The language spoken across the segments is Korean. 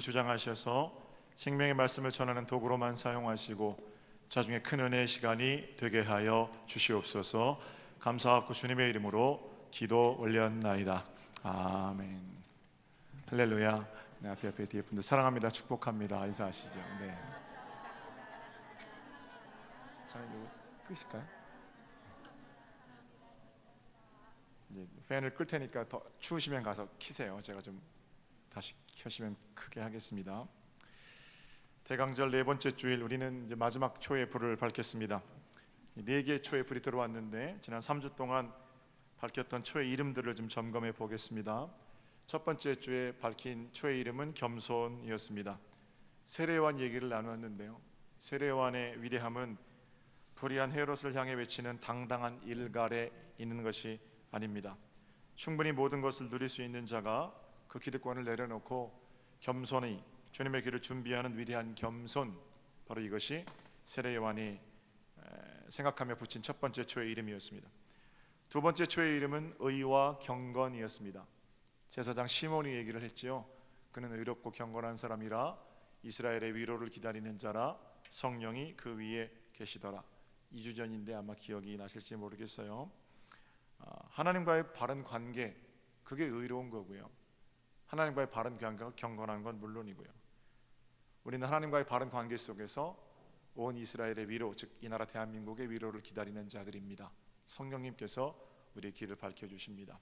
주장하셔서 생명의 말씀을 전하는 도구로만 사용하시고 자중에 큰 은혜의 시간이 되게 하여 주시옵소서. 감사하고 주님의 이름으로 기도 올렸나이다. 아멘. 할렐루야. 네, 앞에 뒤에 분들 사랑합니다. 축복합니다. 인사하시죠. 네. 자, 이거 끄실까요? 이제 팬을 끌 테니까 더 추우시면 가서 키세요. 제가 좀 다시 켜시면 크게 하겠습니다. 대강절 네 번째 주일, 우리는 이제 마지막 초의 불을 밝혔습니다. 네 개의 초의 불이 들어왔는데 지난 3주 동안 밝혔던 초의 이름들을 좀 점검해 보겠습니다. 첫 번째 주에 밝힌 초의 이름은 겸손이었습니다. 세례요한 얘기를 나누었는데요, 세례요한의 위대함은 불의한 헤롯을 향해 외치는 당당한 일갈에 있는 것이 아닙니다. 충분히 모든 것을 누릴 수 있는 자가 그 기득권을 내려놓고 겸손히 주님의 길을 준비하는 위대한 겸손, 바로 이것이 세례요한이 생각하며 붙인 첫 번째 초의 이름이었습니다. 두 번째 초의 이름은 의와 경건이었습니다. 제사장 시몬이 얘기를 했지요. 그는 의롭고 경건한 사람이라 이스라엘의 위로를 기다리는 자라 성령이 그 위에 계시더라. 2주 전인데 아마 기억이 나실지 모르겠어요. 하나님과의 바른 관계, 그게 의로운 거고요. 하나님과의 바른 관계가 경건한 건 물론이고요. 우리는 하나님과의 바른 관계 속에서 온 이스라엘의 위로, 즉 이 나라 대한민국의 위로를 기다리는 자들입니다. 성령님께서 우리의 길을 밝혀주십니다.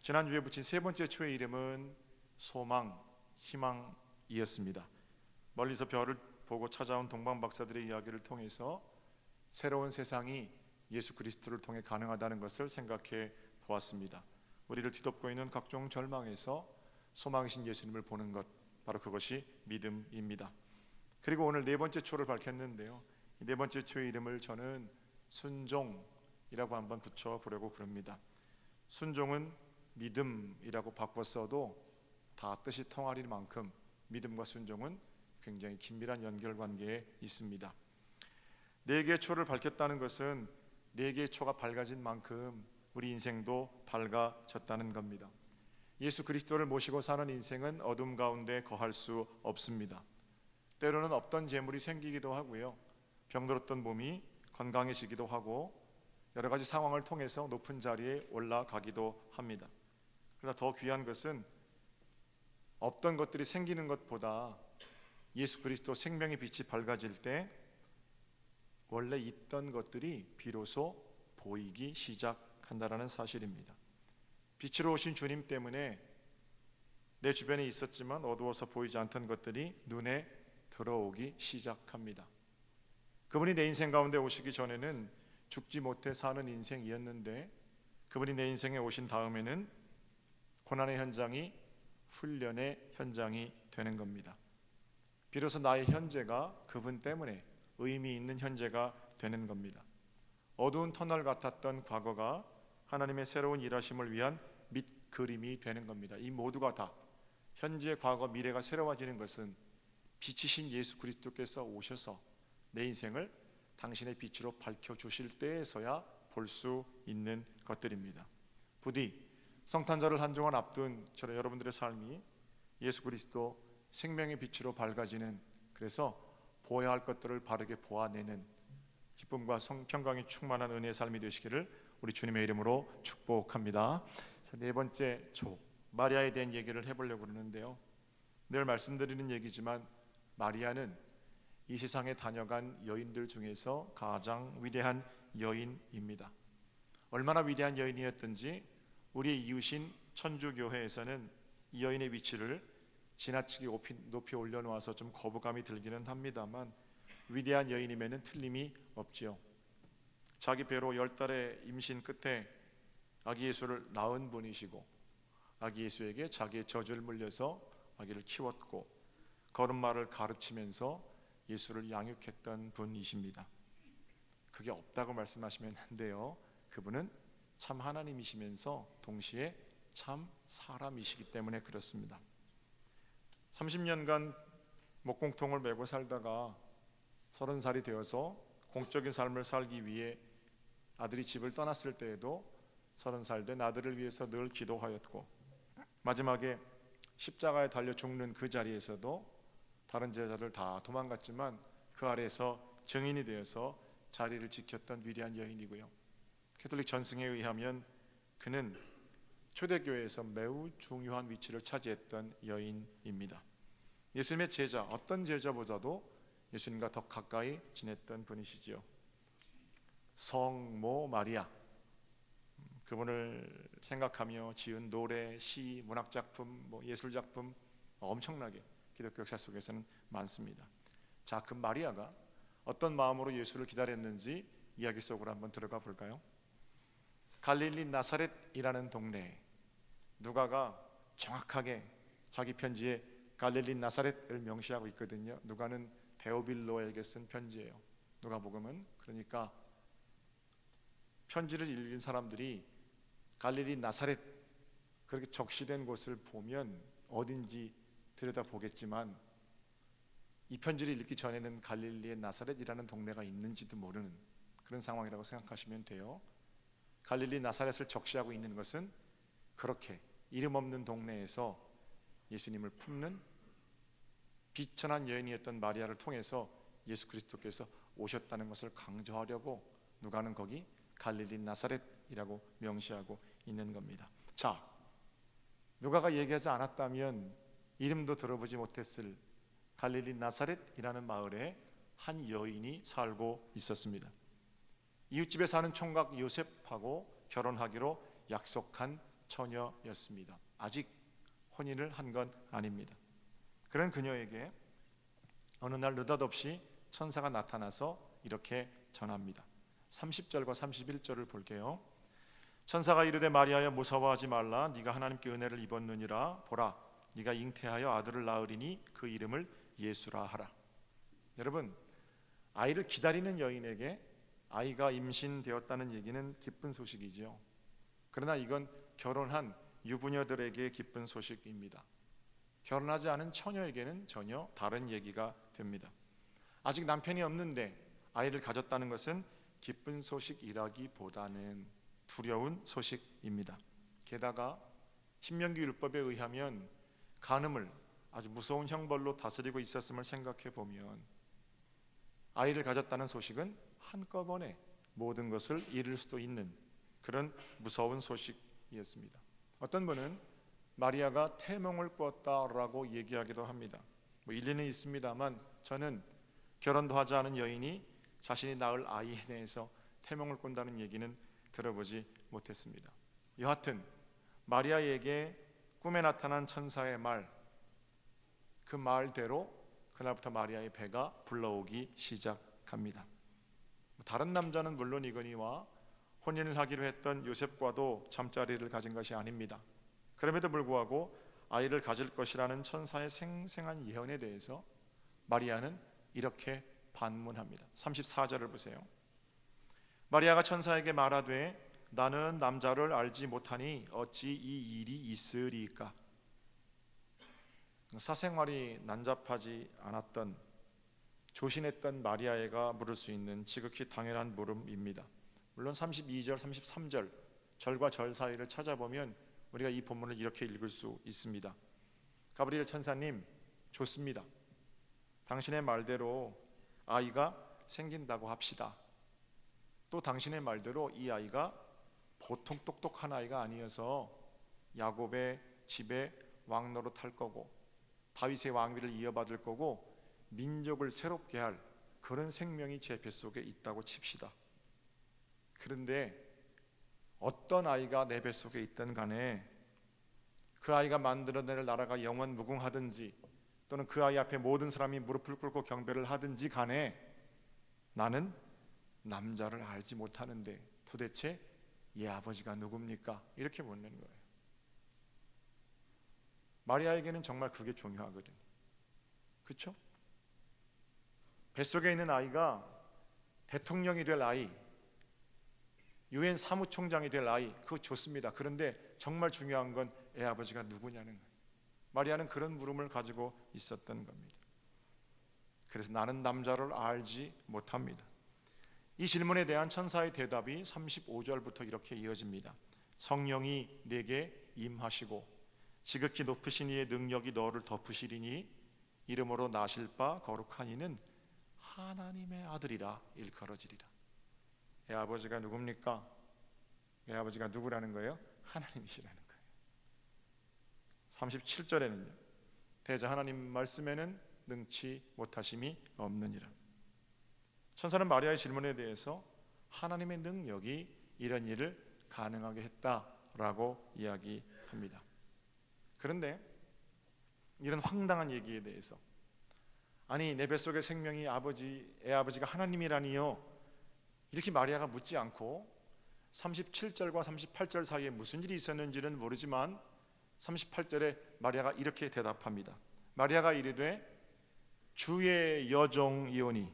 지난주에 붙인 세 번째 초의 이름은 소망, 희망이었습니다. 멀리서 별을 보고 찾아온 동방 박사들의 이야기를 통해서 새로운 세상이 예수 그리스도를 통해 가능하다는 것을 생각해 보았습니다. 우리를 뒤덮고 있는 각종 절망에서 소망이신 예수님을 보는 것, 바로 그것이 믿음입니다. 그리고 오늘 네 번째 초를 밝혔는데요, 이 네 번째 초의 이름을 저는 순종이라고 한번 붙여보려고 그럽니다. 순종은 믿음이라고 바꿔 써도 다 뜻이 통할 만큼 믿음과 순종은 굉장히 긴밀한 연결관계에 있습니다. 네 개의 초를 밝혔다는 것은 네 개의 초가 밝아진 만큼 우리 인생도 밝아졌다는 겁니다. 예수 그리스도를 모시고 사는 인생은 어둠 가운데 거할 수 없습니다. 때로는 없던 재물이 생기기도 하고요, 병들었던 몸이 건강해지기도 하고 여러 가지 상황을 통해서 높은 자리에 올라가기도 합니다. 그러나 더 귀한 것은 없던 것들이 생기는 것보다 예수 그리스도 생명의 빛이 밝아질 때 원래 있던 것들이 비로소 보이기 시작한다는 사실입니다. 빛으로 오신 주님 때문에 내 주변에 있었지만 어두워서 보이지 않던 것들이 눈에 들어오기 시작합니다. 그분이 내 인생 가운데 오시기 전에는 죽지 못해 사는 인생이었는데 그분이 내 인생에 오신 다음에는 고난의 현장이 훈련의 현장이 되는 겁니다. 비로소 나의 현재가 그분 때문에 의미 있는 현재가 되는 겁니다. 어두운 터널 같았던 과거가 하나님의 새로운 일하심을 위한 밑그림이 되는 겁니다. 이 모두가 다 현재, 과거, 미래가 새로워지는 것은 빛이신 예수 그리스도께서 오셔서 내 인생을 당신의 빛으로 밝혀주실 때에서야 볼 수 있는 것들입니다. 부디 성탄절을 한 주간 앞둔 저는 여러분들의 삶이 예수 그리스도 생명의 빛으로 밝아지는, 그래서 보아야 할 것들을 바르게 보아내는 기쁨과 평강이 충만한 은혜의 삶이 되시기를 우리 주님의 이름으로 축복합니다. 네 번째 초, 마리아에 대한 얘기를 해보려고 그러는데요, 늘 말씀드리는 얘기지만 마리아는 이 세상에 다녀간 여인들 중에서 가장 위대한 여인입니다. 얼마나 위대한 여인이었든지 우리의 이웃인 천주교회에서는 이 여인의 위치를 지나치게 높이 올려놓아서 좀 거부감이 들기는 합니다만 위대한 여인임에는 틀림이 없지요. 자기 배로 10달의 임신 끝에 아기 예수를 낳은 분이시고 아기 예수에게 자기의 젖을 물려서 아기를 키웠고 걸음마를 가르치면서 예수를 양육했던 분이십니다. 그게 없다고 말씀하시면 안 돼요. 그분은 참 하나님이시면서 동시에 참 사람이시기 때문에 그렇습니다. 30년간 목공통을 메고 살다가 30살이 되어서 공적인 삶을 살기 위해 아들이 집을 떠났을 때에도 30살 된 아들을 위해서 늘 기도하였고 마지막에 십자가에 달려 죽는 그 자리에서도 다른 제자들 다 도망갔지만 그 아래에서 증인이 되어서 자리를 지켰던 위대한 여인이고요. 캐톨릭 전승에 의하면 그는 초대교회에서 매우 중요한 위치를 차지했던 여인입니다. 예수님의 제자, 어떤 제자보다도 예수님과 더 가까이 지냈던 분이시지요. 성모 마리아, 그분을 생각하며 지은 노래, 시, 문학작품, 예술작품 엄청나게 기독교 역사 속에서는 많습니다. 자, 그 마리아가 어떤 마음으로 예수를 기다렸는지 이야기 속으로 한번 들어가 볼까요? 갈릴리 나사렛이라는 동네에 누가가 정확하게 자기 편지에 갈릴리 나사렛을 명시하고 있거든요. 누가는 데오빌로에게 쓴 편지예요. 누가복음은. 그러니까 편지를 읽은 사람들이 갈릴리 나사렛 그렇게 적시된 곳을 보면 어딘지 들여다보겠지만 이 편지를 읽기 전에는 갈릴리의 나사렛이라는 동네가 있는지도 모르는 그런 상황이라고 생각하시면 돼요. 갈릴리 나사렛을 적시하고 있는 것은 그렇게 이름 없는 동네에서 예수님을 품는 비천한 여인이었던 마리아를 통해서 예수 그리스도께서 오셨다는 것을 강조하려고 누가는 거기 갈릴리 나사렛이라고 명시하고 있는 겁니다. 자, 누가가 얘기하지 않았다면 이름도 들어보지 못했을 갈릴리 나사렛이라는 마을에 한 여인이 살고 있었습니다. 이웃집에 사는 총각 요셉하고 결혼하기로 약속한 처녀였습니다. 아직 혼인을 한 건 아닙니다. 그런 그녀에게 어느 날 느닷없이 천사가 나타나서 이렇게 전합니다. 30절과 31절을 볼게요. 천사가 이르되 마리아여 무서워하지 말라. 네가 하나님께 은혜를 입었느니라. 보라, 네가 잉태하여 아들을 낳으리니 그 이름을 예수라 하라. 여러분, 아이를 기다리는 여인에게 아이가 임신되었다는 얘기는 기쁜 소식이죠. 그러나 이건 결혼한 유부녀들에게 기쁜 소식입니다. 결혼하지 않은 처녀에게는 전혀 다른 얘기가 됩니다. 아직 남편이 없는데 아이를 가졌다는 것은 기쁜 소식이라기보다는 두려운 소식입니다. 게다가 신명기 율법에 의하면 간음을 아주 무서운 형벌로 다스리고 있었음을 생각해 보면 아이를 가졌다는 소식은 한꺼번에 모든 것을 잃을 수도 있는 그런 무서운 소식이었습니다. 어떤 분은 마리아가 태몽을 꾸었다라고 얘기하기도 합니다. 일리는 있습니다만 저는 결혼도 하지 않은 여인이 자신이 낳을 아이에 대해서 태몽을 꾼다는 얘기는 들어보지 못했습니다. 여하튼 마리아에게 꿈에 나타난 천사의 말, 그 말대로 그날부터 마리아의 배가 불러오기 시작합니다. 다른 남자는 물론이거니와 혼인을 하기로 했던 요셉과도 잠자리를 가진 것이 아닙니다. 그럼에도 불구하고 아이를 가질 것이라는 천사의 생생한 예언에 대해서 마리아는 이렇게 반문합니다. 34절을 보세요. 마리아가 천사에게 말하되 나는 남자를 알지 못하니 어찌 이 일이 있으리까. 사생활이 난잡하지 않았던 조신했던 마리아가 물을 수 있는 지극히 당연한 물음입니다. 물론 32절, 33절 절과 절 사이를 찾아보면 우리가 이 본문을 이렇게 읽을 수 있습니다. 가브리엘 천사님, 좋습니다. 당신의 말대로 아이가 생긴다고 합시다. 또 당신의 말대로 이 아이가 보통 똑똑한 아이가 아니어서 야곱의 집에 왕노릇 할 거고 다윗의 왕위를 이어받을 거고 민족을 새롭게 할 그런 생명이 제 뱃속에 있다고 칩시다. 그런데 어떤 아이가 내 뱃속에 있든 간에 그 아이가 만들어낼 나라가 영원 무궁하든지 또는 그 아이 앞에 모든 사람이 무릎을 꿇고 경배를 하든지 간에 나는 남자를 알지 못하는데 도대체 얘 아버지가 누굽니까? 이렇게 묻는 거예요. 마리아에게는 정말 그게 중요하거든요. 그렇죠? 뱃속에 있는 아이가 대통령이 될 아이, 유엔 사무총장이 될 아이, 그거 좋습니다. 그런데 정말 중요한 건 애 아버지가 누구냐는 거예요. 마리아는 그런 물음을 가지고 있었던 겁니다. 그래서 나는 남자를 알지 못합니다. 이 질문에 대한 천사의 대답이 35절부터 이렇게 이어집니다. 성령이 내게 임하시고 지극히 높으신 이의 능력이 너를 덮으시리니 이름으로 나실 바 거룩한 이는 하나님의 아들이라 일컬어지리라. 내 아버지가 누굽니까? 내 아버지가 누구라는 거예요? 하나님이시라는 거예요. 37절에는요, 대저 하나님 말씀에는 능치 못하심이 없느니라. 천사는 마리아의 질문에 대해서 하나님의 능력이 이런 일을 가능하게 했다라고 이야기합니다. 그런데 이런 황당한 얘기에 대해서, 아니 내 뱃속의 생명이 애 아버지가 하나님이라니요, 이렇게 마리아가 묻지 않고 37절과 38절 사이에 무슨 일이 있었는지는 모르지만 38절에 마리아가 이렇게 대답합니다. 마리아가 이르되 주의 여종이오니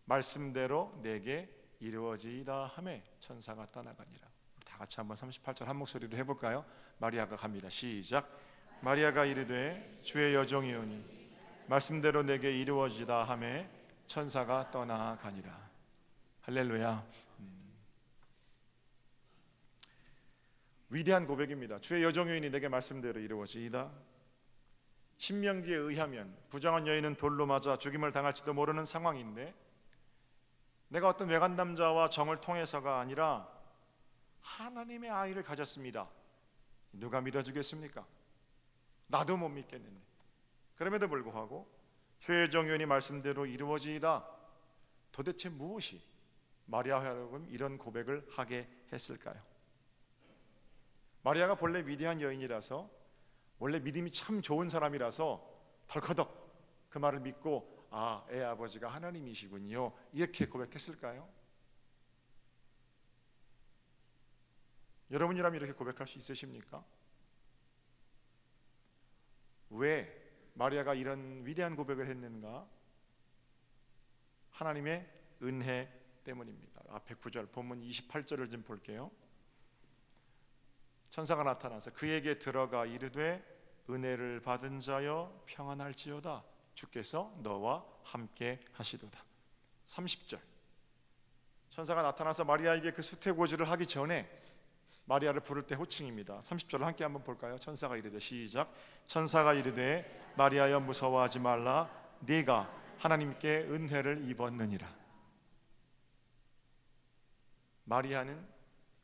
말씀대로 내게 이루어지이다 하매 천사가 떠나가니라. 다 같이 한번 38절 한 목소리로 해볼까요? 마리아가 갑니다. 시작. 마리아가 이르되 주의 여종이오니 말씀대로 내게 이루어지다 하매 천사가 떠나가니라. 할렐루야. 위대한 고백입니다. 주의 여종이오니 내게 말씀대로 이루어지이다. 신명기에 의하면 부정한 여인은 돌로 맞아 죽임을 당할지도 모르는 상황인데, 내가 어떤 외간 남자와 정을 통해서가 아니라 하나님의 아이를 가졌습니다. 누가 믿어주겠습니까? 나도 못 믿겠는데. 그럼에도 불구하고 주의 여종이오니 말씀대로 이루어지이다. 도대체 무엇이 마리아와 여러분 이런 고백을 하게 했을까요? 마리아가 본래 위대한 여인이라서, 원래 믿음이 참 좋은 사람이라서 덜커덕 그 말을 믿고 애 아버지가 하나님이시군요, 이렇게 고백했을까요? 여러분이라면 이렇게 고백할 수 있으십니까? 왜 마리아가 이런 위대한 고백을 했는가? 하나님의 은혜 때문입니다. 앞에 9절 본문 28절을 좀 볼게요. 천사가 나타나서 그에게 들어가 이르되 은혜를 받은 자여 평안할지어다. 주께서 너와 함께 하시도다. 30절 천사가 나타나서 마리아에게 그 수태고지를 하기 전에 마리아를 부를 때 호칭입니다. 30절을 함께 한번 볼까요? 천사가 이르되 시작. 천사가 이르되 마리아여 무서워하지 말라. 네가 하나님께 은혜를 입었느니라. 마리아는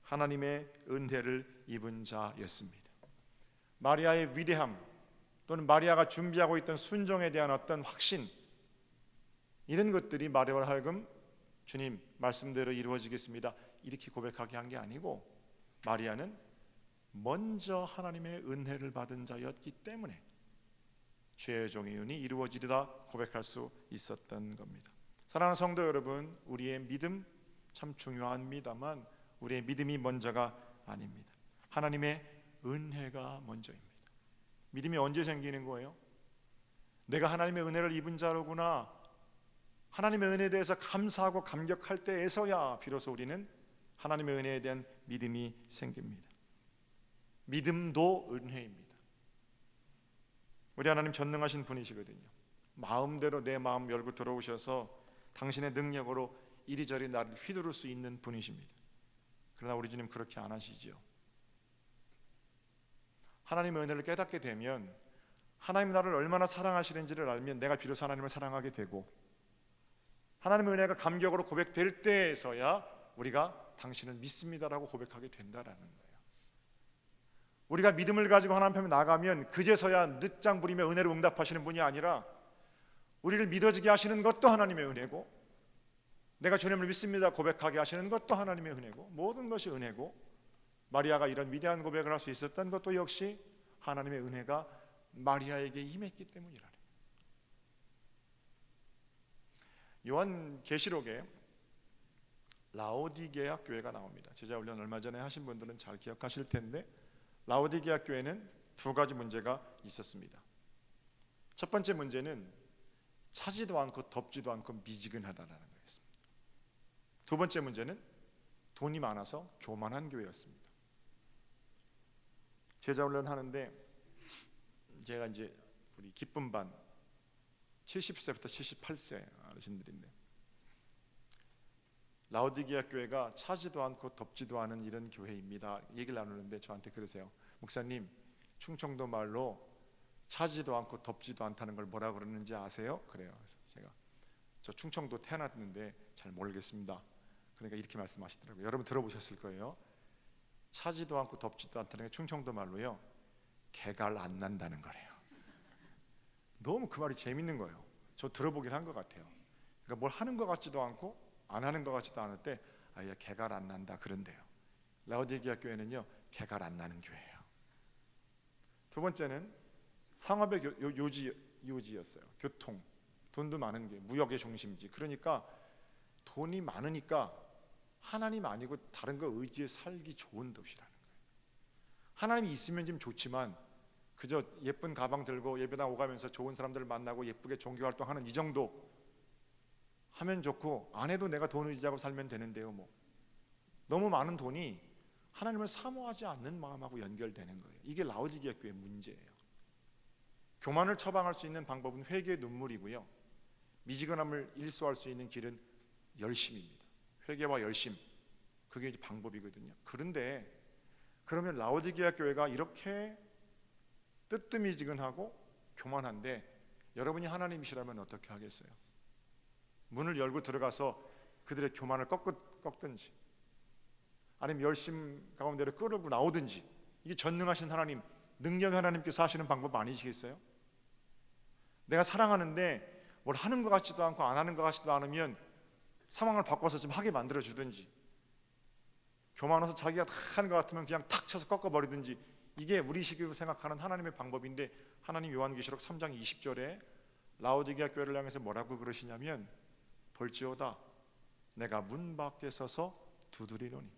하나님의 은혜를 입은 자였습니다. 마리아의 위대함 또는 마리아가 준비하고 있던 순종에 대한 어떤 확신, 이런 것들이 마리아를 하여금 주님 말씀대로 이루어지겠습니다 이렇게 고백하게 한 게 아니고, 마리아는 먼저 하나님의 은혜를 받은 자였기 때문에 주의 종이오니 이루어지리라 고백할 수 있었던 겁니다. 사랑하는 성도 여러분, 우리의 믿음 참 중요합니다만 우리의 믿음이 먼저가 아닙니다. 하나님의 은혜가 먼저입니다. 믿음이 언제 생기는 거예요? 내가 하나님의 은혜를 입은 자로구나, 하나님의 은혜에 대해서 감사하고 감격할 때에서야 비로소 우리는 하나님의 은혜에 대한 믿음이 생깁니다. 믿음도 은혜입니다. 우리 하나님 전능하신 분이시거든요. 마음대로 내 마음 열고 들어오셔서 당신의 능력으로 이리저리 나를 휘두를 수 있는 분이십니다. 그러나 우리 주님 그렇게 안 하시죠. 하나님의 은혜를 깨닫게 되면, 하나님 나를 얼마나 사랑하시는지를 알면 내가 비로소 하나님을 사랑하게 되고, 하나님의 은혜가 감격으로 고백될 때에서야 우리가 당신을 믿습니다라고 고백하게 된다라는 거예요. 우리가 믿음을 가지고 하나님 앞에 나가면 그제서야 늦장 부리며 은혜로 응답하시는 분이 아니라 우리를 믿어지게 하시는 것도 하나님의 은혜고, 내가 주님을 믿습니다 고백하게 하시는 것도 하나님의 은혜고, 모든 것이 은혜고, 마리아가 이런 위대한 고백을 할 수 있었던 것도 역시 하나님의 은혜가 마리아에게 임했기 때문이라는 거예요. 요한계시록에 라오디게아 교회가 나옵니다. 제자훈련 얼마 전에 하신 분들은 잘 기억하실 텐데, 라오디게아 교회는 두 가지 문제가 있었습니다. 첫 번째 문제는 차지도 않고 덥지도 않고 미지근하다라는 거였습니다. 두 번째 문제는 돈이 많아서 교만한 교회였습니다. 제자훈련 하는데 제가 이제 우리 기쁨 반 70세부터 78세 어르신들인데, 라오디게아 교회가 차지도 않고 덥지도 않은 이런 교회입니다 얘기를 나누는데 저한테 그러세요. 목사님, 충청도 말로 차지도 않고 덥지도 않다는 걸 뭐라 그러는지 아세요? 그래요. 제가 저 충청도 태어났는데 잘 모르겠습니다. 그러니까 이렇게 말씀하시더라고요. 여러분 들어보셨을 거예요. 차지도 않고 덥지도 않다는 게 충청도 말로요, 개갈 안 난다는 거래요. 너무 그 말이 재밌는 거예요. 저 들어보긴 한 것 같아요. 그러니까 뭘 하는 것 같지도 않고 안 하는 것 같지도 않을 때 아야 개갈 안 난다 그런데요. 라오디게아 교회는요, 개갈 안 나는 교회예요. 두 번째는 상업의 요지였어요. 교통, 돈도 많은 게 무역의 중심지. 그러니까 돈이 많으니까 하나님 아니고 다른 거 의지에 살기 좋은 도시라는 거예요. 하나님이 있으면 좀 좋지만 그저 예쁜 가방 들고 예배당 오가면서 좋은 사람들을 만나고 예쁘게 종교활동하는 이 정도 하면 좋고, 안 해도 내가 돈 의지하고 살면 되는데요. 뭐 너무 많은 돈이 하나님을 사모하지 않는 마음하고 연결되는 거예요. 이게 라오디게아 교회의 문제예요. 교만을 처방할 수 있는 방법은 회개의 눈물이고요, 미지근함을 일소할 수 있는 길은 열심입니다. 회개와 열심, 그게 이제 방법이거든요. 그런데 그러면 라오디게아 교회가 이렇게 뜨뜨미지근하고 교만한데 여러분이 하나님이시라면 어떻게 하겠어요? 문을 열고 들어가서 그들의 교만을 꺾든지 아니면 열심 가운데로 끌고 나오든지, 이게 전능하신 하나님, 능력의 하나님께서 하시는 방법 아니시겠어요? 내가 사랑하는데 뭘 하는 것 같지도 않고 안 하는 것 같지도 않으면 상황을 바꿔서 좀 하게 만들어 주든지, 교만해서 자기가 다 하는 것 같으면 그냥 탁 쳐서 꺾어버리든지, 이게 우리 식으로 생각하는 하나님의 방법인데, 하나님 요한계시록 3장 20절에 라오디게아 교회를 향해서 뭐라고 그러시냐면, 볼지어다 내가 문 밖에 서서 두드리노니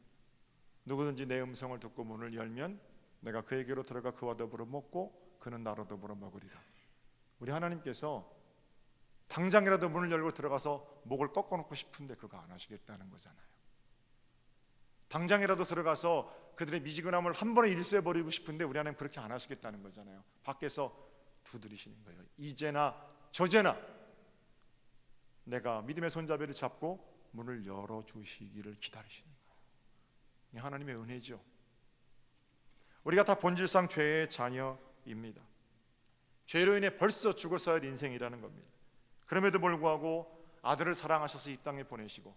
누구든지 내 음성을 듣고 문을 열면 내가 그에게로 들어가 그와 더불어 먹고 그는 나로 더불어 먹으리라. 우리 하나님께서 당장이라도 문을 열고 들어가서 목을 꺾어놓고 싶은데 그거 안 하시겠다는 거잖아요. 당장이라도 들어가서 그들의 미지근함을 한 번에 일소해버리고 싶은데 우리 하나님 그렇게 안 하시겠다는 거잖아요. 밖에서 두드리시는 거예요. 이제나 저제나 내가 믿음의 손잡이를 잡고 문을 열어주시기를 기다리시는 거예요. 이 하나님의 은혜죠. 우리가 다 본질상 죄의 자녀입니다. 죄로 인해 벌써 죽었어야 할 인생이라는 겁니다. 그럼에도 불구하고 아들을 사랑하셔서 이 땅에 보내시고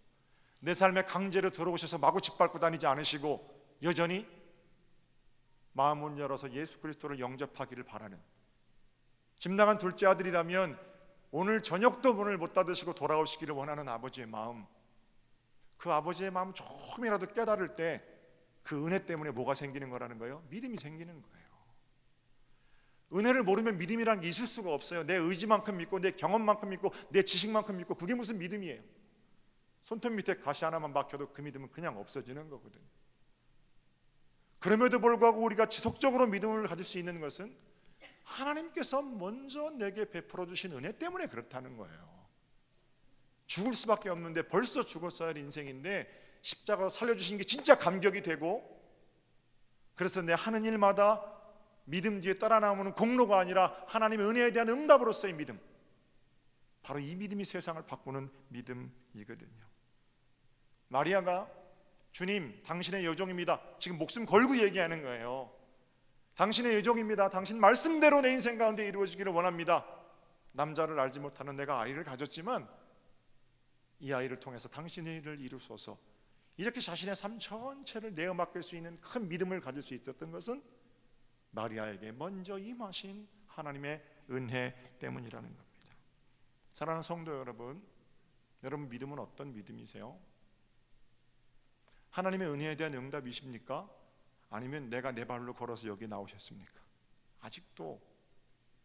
내 삶에 강제로 들어오셔서 마구 짓밟고 다니지 않으시고 여전히 마음을 열어서 예수 그리스도를 영접하기를 바라는, 집 나간 둘째 아들이라면 오늘 저녁도 문을 못 닫으시고 돌아오시기를 원하는 아버지의 마음, 그 아버지의 마음 조금이라도 깨달을 때 그 은혜 때문에 뭐가 생기는 거라는 거예요? 믿음이 생기는 거예요. 은혜를 모르면 믿음이란 게 있을 수가 없어요. 내 의지만큼 믿고 내 경험만큼 믿고 내 지식만큼 믿고 그게 무슨 믿음이에요? 손톱 밑에 가시 하나만 박혀도 그 믿음은 그냥 없어지는 거거든요. 그럼에도 불구하고 우리가 지속적으로 믿음을 가질 수 있는 것은 하나님께서 먼저 내게 베풀어 주신 은혜 때문에 그렇다는 거예요. 죽을 수밖에 없는데 벌써 죽었어야 할 인생인데 십자가 살려주신 게 진짜 감격이 되고, 그래서 내 하는 일마다 믿음 뒤에 따라 나오는 공로가 아니라 하나님의 은혜에 대한 응답으로서의 믿음, 바로 이 믿음이 세상을 바꾸는 믿음이거든요. 마리아가 주님 당신의 여종입니다, 지금 목숨 걸고 얘기하는 거예요. 당신의 여종입니다, 당신 말씀대로 내 인생 가운데 이루어지기를 원합니다. 남자를 알지 못하는 내가 아이를 가졌지만 이 아이를 통해서 당신의 일을 이루소서. 이렇게 자신의 삶 전체를 내어 맡길 수 있는 큰 믿음을 가질 수 있었던 것은 마리아에게 먼저 임하신 하나님의 은혜 때문이라는 겁니다. 사랑하는 성도 여러분, 여러분 믿음은 어떤 믿음이세요? 하나님의 은혜에 대한 응답이십니까? 아니면 내가 내 발로 걸어서 여기 나오셨습니까? 아직도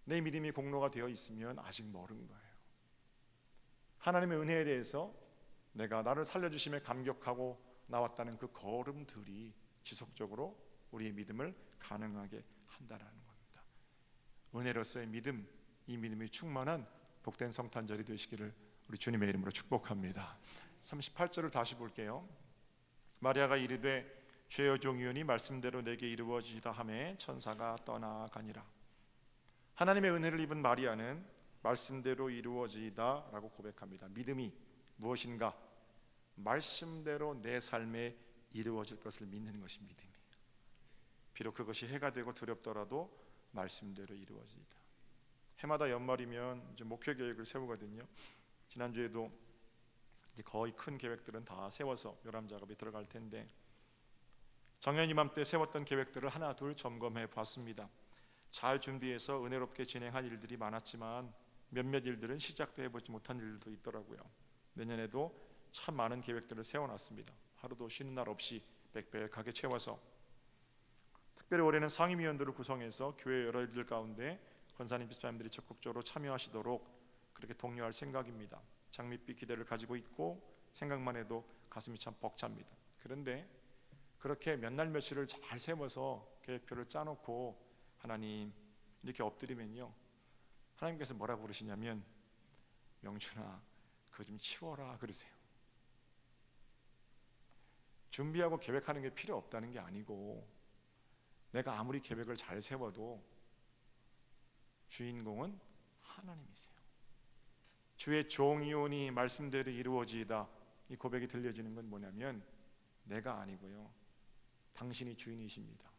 내 믿음이 공로가 되어 있으면 아직 멀은 거예요. 하나님의 은혜에 대해서 내가 나를 살려주심에 감격하고 나왔다는 그 걸음들이 지속적으로 우리의 믿음을 가능하게 한다는 겁니다. 은혜로서의 믿음, 이 믿음이 충만한 복된 성탄절이 되시기를 우리 주님의 이름으로 축복합니다. 38절을 다시 볼게요. 마리아가 이르되 죄여 종이오니 말씀대로 내게 이루어지다 하매 천사가 떠나가니라. 하나님의 은혜를 입은 마리아는 말씀대로 이루어지다 라고 고백합니다. 믿음이 무엇인가? 말씀대로 내 삶에 이루어질 것을 믿는 것이 믿음이에요. 비록 그것이 해가 되고 두렵더라도 말씀대로 이루어지이다. 해마다 연말이면 이제 목회 계획을 세우거든요. 지난주에도 이제 거의 큰 계획들은 다 세워서 요람 작업에 들어갈 텐데, 작년 이맘때 세웠던 계획들을 하나 둘 점검해 봤습니다. 잘 준비해서 은혜롭게 진행한 일들이 많았지만 몇몇 일들은 시작도 해보지 못한 일들도 있더라고요. 내년에도 참 많은 계획들을 세워놨습니다. 하루도 쉬는 날 없이 빽빽하게 채워서, 특별히 올해는 상임위원들을 구성해서 교회 여러 일들 가운데 권사님, 집사님들이 적극적으로 참여하시도록 그렇게 독려할 생각입니다. 장밋빛 기대를 가지고 있고 생각만 해도 가슴이 참 벅찹니다. 그런데 그렇게 몇 날 며칠을 잘 세워서 계획표를 짜놓고 하나님 이렇게 엎드리면요, 하나님께서 뭐라고 그러시냐면, 명준아 그거 좀 치워라 그러세요. 준비하고 계획하는 게 필요 없다는 게 아니고, 내가 아무리 계획을 잘 세워도 주인공은 하나님이세요. 주의 종이오니 말씀대로 이루어지이다. 이 고백이 들려지는 건 뭐냐면, 내가 아니고요, 당신이 주인이십니다.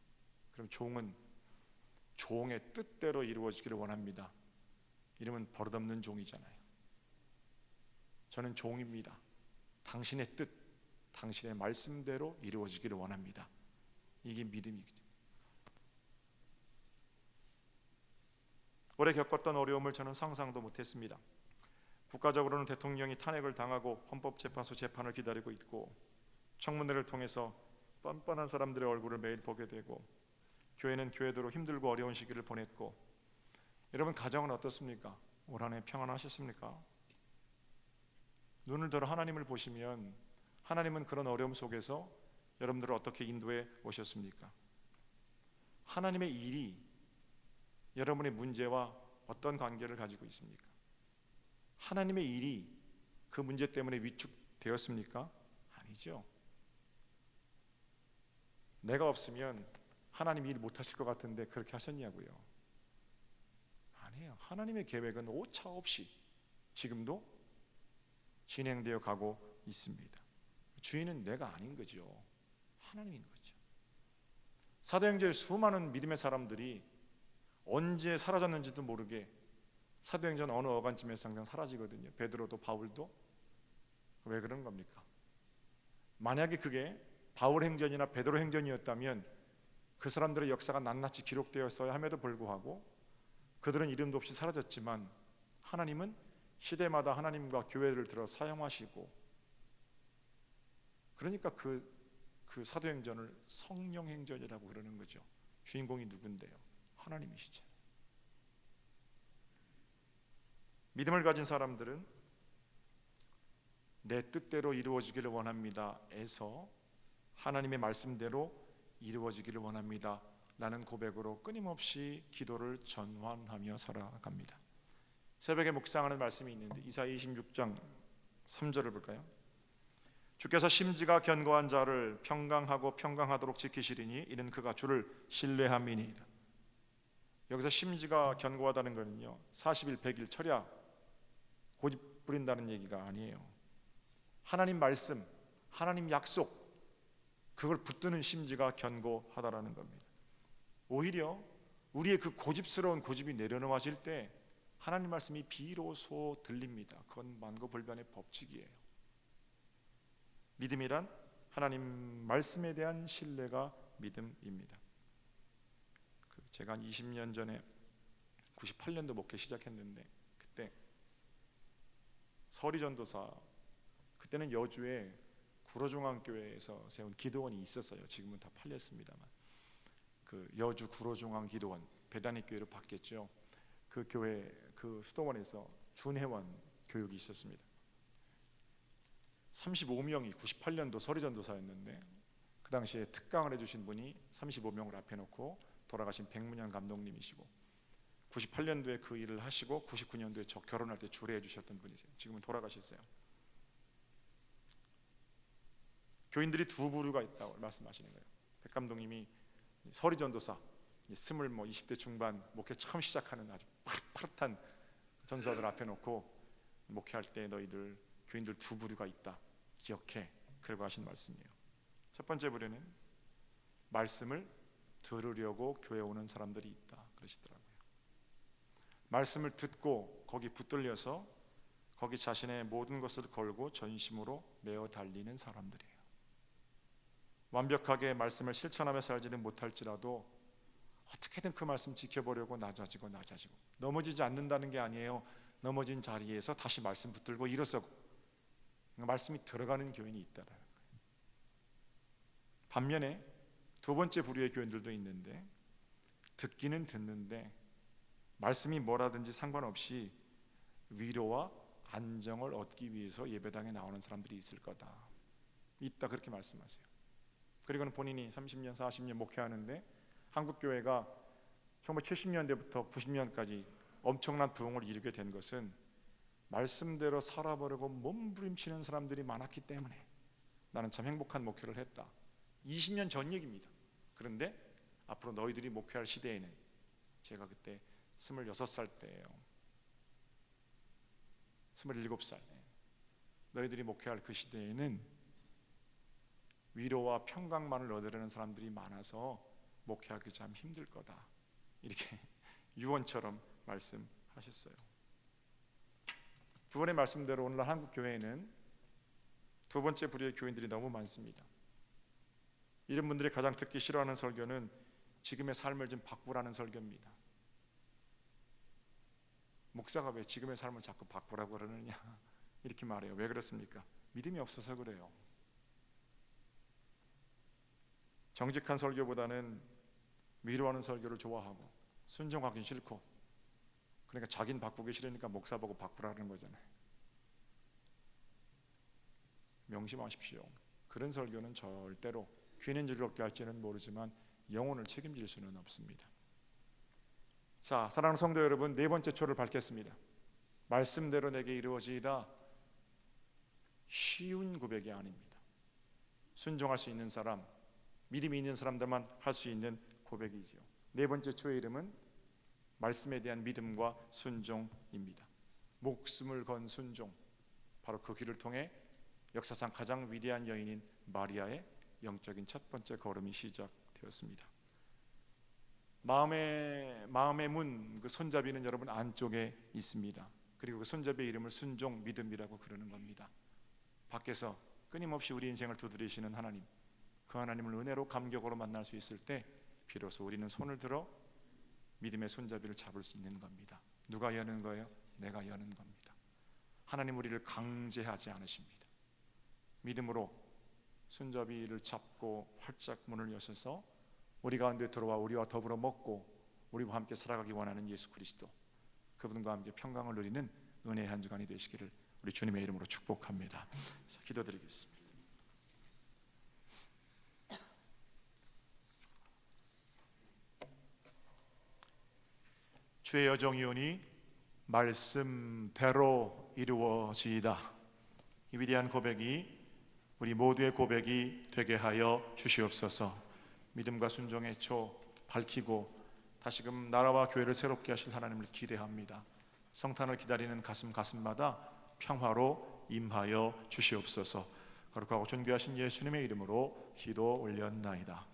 그럼 종은 종의 뜻대로 이루어지기를 원합니다. 이름은 버릇없는 종이잖아요. 저는 종입니다. 당신의 뜻, 당신의 말씀대로 이루어지기를 원합니다. 이게 믿음이거든요. 올해 겪었던 어려움을 저는 상상도 못했습니다. 국가적으로는 대통령이 탄핵을 당하고 헌법재판소 재판을 기다리고 있고, 청문회를 통해서 뻔뻔한 사람들의 얼굴을 매일 보게 되고, 교회는 교회대로 힘들고 어려운 시기를 보냈고, 여러분 가정은 어떻습니까? 올 한 해 평안하셨습니까? 눈을 들어 하나님을 보시면 하나님은 그런 어려움 속에서 여러분들을 어떻게 인도해 오셨습니까? 하나님의 일이 여러분의 문제와 어떤 관계를 가지고 있습니까? 하나님의 일이 그 문제 때문에 위축되었습니까? 아니죠. 내가 없으면 하나님 일 못하실 것 같은데 그렇게 하셨냐고요? 아니에요. 하나님의 계획은 오차 없이 지금도 진행되어 가고 있습니다. 주인은 내가 아닌 거죠. 하나님인 거죠. 사도행전에 수많은 믿음의 사람들이 언제 사라졌는지도 모르게 사도행전 어느 어간쯤에서 당장 사라지거든요. 베드로도 바울도. 왜 그런 겁니까? 만약에 그게 바울 행전이나 베드로 행전이었다면 그 사람들의 역사가 낱낱이 기록되었어야 함에도 불구하고 그들은 이름도 없이 사라졌지만, 하나님은 시대마다 하나님과 교회를 들어 사용하시고, 그러니까 그 사도행전을 성령행전이라고 그러는 거죠. 주인공이 누군데요? 하나님이시죠. 믿음을 가진 사람들은 내 뜻대로 이루어지기를 원합니다 에서 하나님의 말씀대로 이루어지기를 원합니다 라는 고백으로 끊임없이 기도를 전환하며 살아갑니다. 새벽에 묵상하는 말씀이 있는데, 이사야 26장 3절을 볼까요? 주께서 심지가 견고한 자를 평강하고 평강하도록 지키시리니 이는 그가 주를 신뢰함이니이다. 여기서 심지가 견고하다는 것은요, 40일 100일 철야 고집 부린다는 얘기가 아니에요. 하나님 말씀, 하나님 약속, 그걸 붙드는 심지가 견고하다라는 겁니다. 오히려 우리의 그 고집스러운 고집이 내려놓아질 때 하나님 말씀이 비로소 들립니다. 그건 만고불변의 법칙이에요. 믿음이란 하나님 말씀에 대한 신뢰가 믿음입니다. 제가 한 20년 전에 98년도 목회 시작했는데, 그때 서리전도사, 그때는 여주에 구로중앙교회에서 세운 기도원이 있었어요. 지금은 다 팔렸습니다만, 그 여주 구로중앙 기도원, 배단위 교회로 바뀌었죠. 그 교회 그 수도원에서 준회원 교육이 있었습니다. 35명이 98년도 서리전도사였는데, 그 당시에 특강을 해주신 분이 35명을 앞에 놓고 돌아가신 백문현 감독님이시고, 98년도에 그 일을 하시고 99년도에 저 결혼할 때 주례해 주셨던 분이세요. 지금은 돌아가셨어요. 교인들이 두 부류가 있다고 말씀하시는 거예요. 백 감독님이 서리전도사, 20대 중반 목회 처음 시작하는 아주 파릇파릇한 전사들 앞에 놓고, 목회할 때 너희들 교인들 두 부류가 있다 기억해, 그러고 하신 말씀이에요. 첫 번째 부류는 말씀을 들으려고 교회 오는 사람들이 있다. 그러시더라고요. 말씀을 듣고 거기 붙들려서 거기 자신의 모든 것을 걸고 전심으로 메어 달리는 사람들이에요. 완벽하게 말씀을 실천하며 살지는 못할지라도 어떻게든 그 말씀 지켜보려고 낮아지고 넘어지지 않는다는 게 아니에요. 넘어진 자리에서 다시 말씀 붙들고 일어서고 말씀이 들어가는 교인이 있다라는 거예요. 반면에 두 번째 부류의 교인들도 있는데 듣기는 듣는데 말씀이 뭐라든지 상관없이 위로와 안정을 얻기 위해서 예배당에 나오는 사람들이 있을 거다. 있다 그렇게 말씀하세요. 그리고는 본인이 30년 40년 목회하는데 한국 교회가 1970년대부터 90년까지 엄청난 부흥을 이루게 된 것은 말씀대로 살아보려고 몸부림치는 사람들이 많았기 때문에 나는 참 행복한 목회를 했다. 20년 전 얘기입니다. 그런데 앞으로 너희들이 목회할 시대에는 제가 그때 26살 때예요. 27살 너희들이 목회할 그 시대에는 위로와 평강만을 얻으려는 사람들이 많아서 목회하기 참 힘들 거다. 이렇게 유언처럼 말씀하셨어요. 두 번의 말씀대로 오늘날 한국 교회에는 두 번째 부류의 교인들이 너무 많습니다. 이런 분들이 가장 듣기 싫어하는 설교는 지금의 삶을 좀 바꾸라는 설교입니다. 목사가 왜 지금의 삶을 자꾸 바꾸라고 그러느냐 이렇게 말해요. 왜 그렇습니까? 믿음이 없어서 그래요. 정직한 설교보다는 위로하는 설교를 좋아하고 순종하기 싫고 그러니까 자기는 바꾸기 싫으니까 목사 보고 바꾸라는 거잖아요. 명심하십시오. 그런 설교는 절대로 귀는 즐겁게 할지는 모르지만 영혼을 책임질 수는 없습니다. 자, 사랑하는 성도 여러분, 네 번째 초를 밝겠습니다. 말씀대로 내게 이루어지이다. 쉬운 고백이 아닙니다. 순종할 수 있는 사람, 믿음이 있는 사람들만 할 수 있는 고백이죠. 네 번째 초의 이름은 말씀에 대한 믿음과 순종입니다. 목숨을 건 순종, 바로 그 길을 통해 역사상 가장 위대한 여인인 마리아의 영적인 첫 번째 걸음이 시작되었습니다. 마음의 문, 그 손잡이는 여러분 안쪽에 있습니다. 그리고 그 손잡이의 이름을 순종, 믿음이라고 그러는 겁니다. 밖에서 끊임없이 우리 인생을 두드리시는 하나님, 그 하나님을 은혜로 감격으로 만날 수 있을 때 비로소 우리는 손을 들어 믿음의 손잡이를 잡을 수 있는 겁니다. 누가 여는 거예요? 내가 여는 겁니다. 하나님 우리를 강제하지 않으십니다. 믿음으로 손잡이를 잡고 활짝 문을 여셔서 우리 가운데 들어와 우리와 더불어 먹고 우리와 함께 살아가기 원하는 예수 그리스도, 그분과 함께 평강을 누리는 은혜의 한 주간이 되시기를 우리 주님의 이름으로 축복합니다. 자, 기도드리겠습니다. 주의 여정이오니 말씀대로 이루어지이다. 이 위대한 고백이 우리 모두의 고백이 되게 하여 주시옵소서. 믿음과 순종의 초 밝히고 다시금 나라와 교회를 새롭게 하실 하나님을 기대합니다. 성탄을 기다리는 가슴마다 평화로 임하여 주시옵소서. 거룩하고 존귀하신 예수님의 이름으로 기도 올렸나이다.